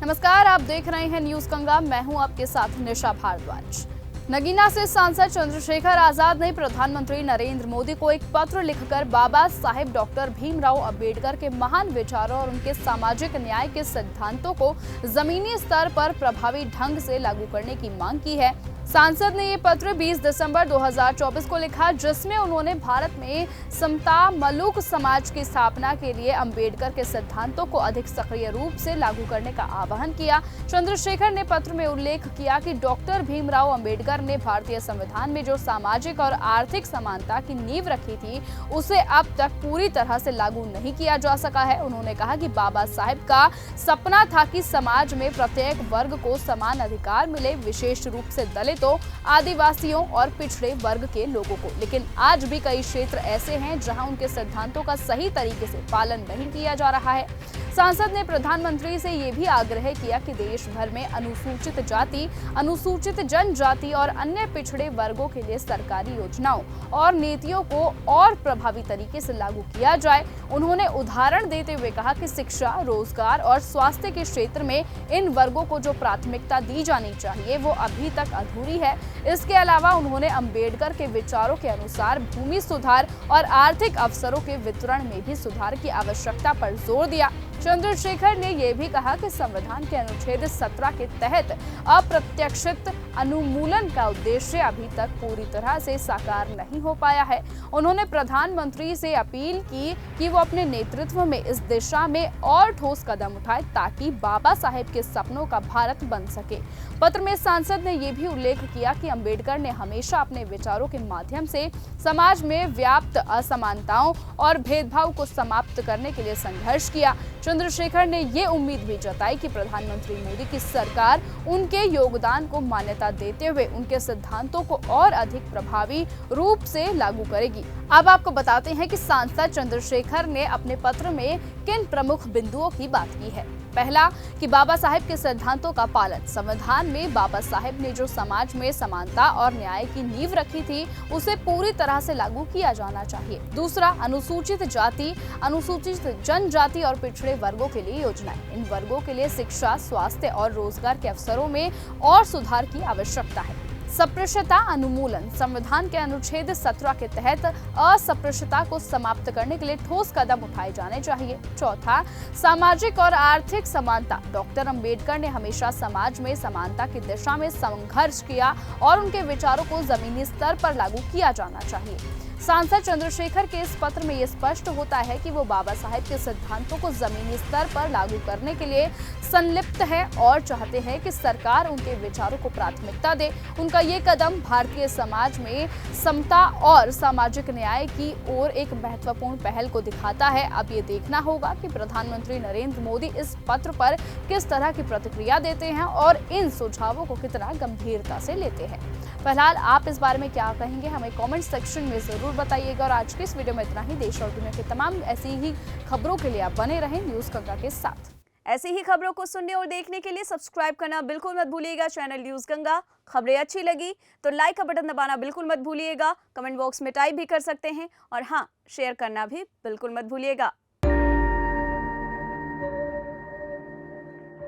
नमस्कार, आप देख रहे हैं न्यूज गंगा। मैं हूं आपके साथ निशा भारद्वाज। नगीना से सांसद चंद्रशेखर आजाद ने प्रधानमंत्री नरेंद्र मोदी को एक पत्र लिखकर बाबा साहेब डॉक्टर भीमराव अंबेडकर के महान विचारों और उनके सामाजिक न्याय के सिद्धांतों को जमीनी स्तर पर प्रभावी ढंग से लागू करने की मांग की है। सांसद ने ये पत्र 20 दिसंबर 2024 को लिखा, जिसमें उन्होंने भारत में समता मलूक समाज की स्थापना के लिए अंबेडकर के सिद्धांतों को अधिक सक्रिय रूप से लागू करने का आह्वान किया। चंद्रशेखर ने पत्र में उल्लेख किया कि डॉक्टर भीमराव अंबेडकर ने भारतीय संविधान में जो सामाजिक और आर्थिक समानता की नींव रखी थी, उसे अब तक पूरी तरह से लागू नहीं किया जा सका है। उन्होंने कहा कि बाबा साहेब का सपना था कि समाज में प्रत्येक वर्ग को समान अधिकार मिले, विशेष रूप से दलित आदिवासियों और पिछड़े वर्ग के लोगों को। लेकिन आज भी कई क्षेत्र ऐसे हैं जहां उनके सिद्धांतों का सही तरीके से पालन नहीं किया जा रहा है। सांसद ने प्रधानमंत्री से ये भी आग्रह किया कि देश भर में अनुसूचित जाति, अनुसूचित जनजाति और अन्य पिछड़े वर्गों के लिए सरकारी योजनाओं और नीतियों को और प्रभावी तरीके से लागू किया जाए। उन्होंने उदाहरण देते हुए कहा कि शिक्षा, रोजगार और स्वास्थ्य के क्षेत्र में इन वर्गों को जो प्राथमिकता दी जानी चाहिए वो अभी तक अधूरी है। इसके अलावा उन्होंने अंबेडकर के विचारों के अनुसार भूमि सुधार और आर्थिक अवसरों के वितरण में भी सुधार की आवश्यकता पर जोर दिया। चंद्रशेखर ने यह भी कहा कि संविधान के अनुच्छेद 17 के तहत अप्रत्याशित अनुमूलन का उद्देश्य अभी तक पूरी तरह से साकार नहीं हो पाया है। उन्होंने प्रधानमंत्री से अपील की कि वो अपने नेतृत्व में इस दिशा में और ठोस कदम उठाए ताकि बाबा साहेब के सपनों का भारत बन सके। पत्र में सांसद ने यह भी उल्लेख किया कि अंबेडकर ने हमेशा अपने विचारों के माध्यम से समाज में व्याप्त असमानताओं और भेदभाव को समाप्त करने के लिए संघर्ष किया। चंद्रशेखर ने ये उम्मीद भी जताई कि प्रधानमंत्री मोदी की सरकार उनके योगदान को मान्यता देते हुए उनके सिद्धांतों को और अधिक प्रभावी रूप से लागू करेगी। अब आपको बताते हैं कि सांसद चंद्रशेखर ने अपने पत्र में किन प्रमुख बिंदुओं की बात की है। पहला, कि बाबा साहेब के सिद्धांतों का पालन। संविधान में बाबा साहेब ने जो समाज में समानता और न्याय की नींव रखी थी, उसे पूरी तरह से लागू किया जाना चाहिए। दूसरा, अनुसूचित जाति, अनुसूचित जनजाति और पिछड़े वर्गों के लिए योजनाएं। इन वर्गों के लिए शिक्षा, स्वास्थ्य और रोजगार के अवसरों में और सुधार की आवश्यकता है। अस्पृश्यता उन्मूलन, संविधान के अनुच्छेद 17 के तहत अस्पृश्यता को समाप्त करने के लिए ठोस कदम उठाए जाने चाहिए। चौथा, सामाजिक और आर्थिक समानता। डॉक्टर अंबेडकर ने हमेशा समाज में समानता की दिशा में संघर्ष किया और उनके विचारों को जमीनी स्तर पर लागू किया जाना चाहिए। सांसद चंद्रशेखर के इस पत्र में यह स्पष्ट होता है कि वो बाबा साहेब के सिद्धांतों को जमीनी स्तर पर लागू करने के लिए संलिप्त है और चाहते हैं कि सरकार उनके विचारों को प्राथमिकता दे। उनका ये कदम भारतीय समाज में समता और सामाजिक न्याय की ओर एक महत्वपूर्ण पहल को दिखाता है। अब ये देखना होगा कि प्रधानमंत्री नरेंद्र मोदी इस पत्र पर किस तरह की प्रतिक्रिया देते हैं और इन सुझावों को कितना गंभीरता से लेते हैं। फिलहाल आप इस बारे में क्या कहेंगे, हमें कमेंट सेक्शन में जरूर बताइएगा। और आज की इस वीडियो में इतना ही। देश और दुनिया के तमाम ऐसी ही खबरों के लिए आप बने रहें न्यूज गंगा के साथ। ऐसी ही खबरों को सुनने और देखने के लिए सब्सक्राइब करना बिल्कुल मत भूलिएगा चैनल न्यूज गंगा। खबरें अच्छी लगी तो लाइक का बटन दबाना बिल्कुल मत भूलिएगा। कमेंट बॉक्स में टाइप भी कर सकते हैं और हाँ, शेयर करना भी बिल्कुल मत भूलिएगा।